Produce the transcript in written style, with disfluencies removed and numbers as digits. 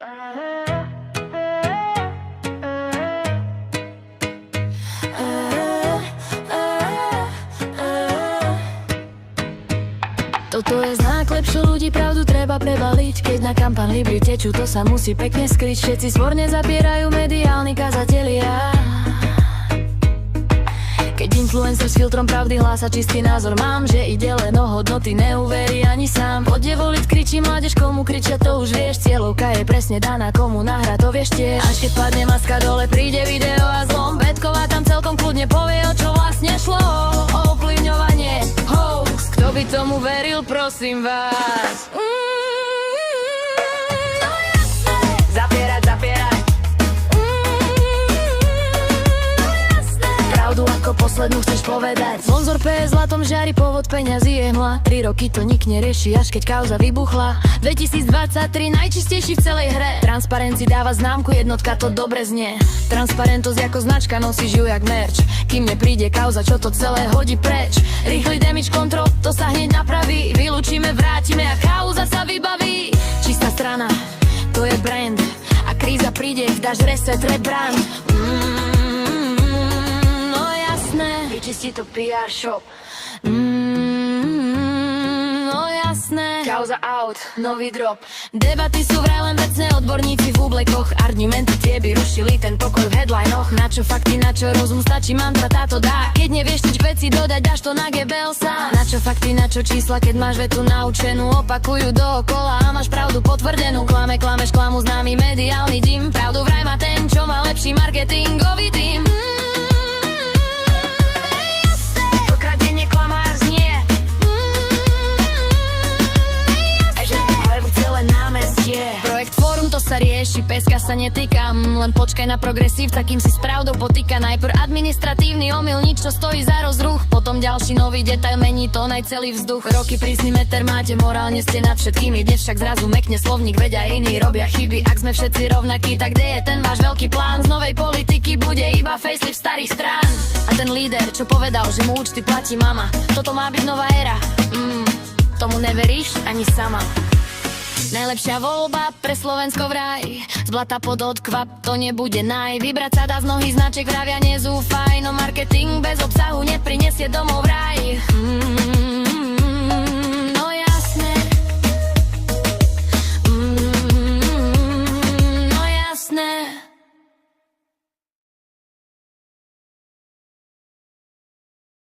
Toto je znak, lepšie ľudí, pravdu treba prebaliť. Keď na kampaň Libry tečú, to sa musí pekne skryť. Všetci svorne zapierajú mediálni kazatelia. Keď influencer s filtrom pravdy hlása čistý názor, mám, že ide len o hodnoty, neuverí ani sám. Poďte voliť, kričí mládež, komu kričia, to už vieš. Cieľovka je presne daná, komu nahra, to vieš tiež. Až keď padne maska dole, príde video a zlom. Betková tam celkom kľudne povie, o čo vlastne šlo. O ovplyvňovanie, hoax. Kto by tomu veril, prosím vás. Zapierať, zapierať. Pravdu ako poslednú chceš povedať. Sponzor PS zlatom žiari, pôvod peňazí je hmla. 3 roky to nik nerieši, až keď kauza vybuchla. 2023 najčistejší v celej hre. Transparenci dáva známku, jednotka to dobre znie. Transparentnosť ako značka, nosíš ju jak merch. Kým nepríde kauza, čo to celé hodí preč. Rýchly damage control, to sa hneď napraví. Vylúčime, vrátime a kauza sa vybaví. Čistá strana, to je brand. A kríza príde, dáš reset, rebrand. Vyčistí to PR shop. No jasné. Kauza out, nový drop. Debaty sú vraj len vecné, odborníci v úblekoch. Argumenty tie by rušili ten pokoj v headlinoch. Na čo fakty, na čo rozum, stačí mantra, táto dá. Keď nevieš nič veci dodať, dáš to na gebel sám. Na čo fakty, na čo čísla, keď máš vetu naučenú. Opakujú dookola a máš pravdu potvrdenú. Klameš, klamu známy mediálny dim. Pravdu vraj má ten, čo má lepší marketingový tým. Projekt Fórum to sa rieši, peska sa netýkam. Len počkaj na progresív, takým si s pravdou potýka. Najprv administratívny omyl, nič čo stojí za rozruch. Potom ďalší nový detail mení tón aj celý vzduch. Roky prísny meter máte, morálne ste nad všetkými. Dnes však zrazu mekne slovník, veď aj iní robia chyby. Ak sme všetci rovnakí, tak kde je ten váš veľký plán? Z novej politiky bude iba facelift starých strán. A ten líder, čo povedal, že mu účty platí mama. Toto má byť nová éra. Tomu neveríš ani sama. Najlepšia voľba pre Slovensko vraj. Z blata pod odkvap to nebude naj. Vybrať sa dá z mnohých značiek, vravia nezúfaj. No marketing bez obsahu neprinesie domov vraj.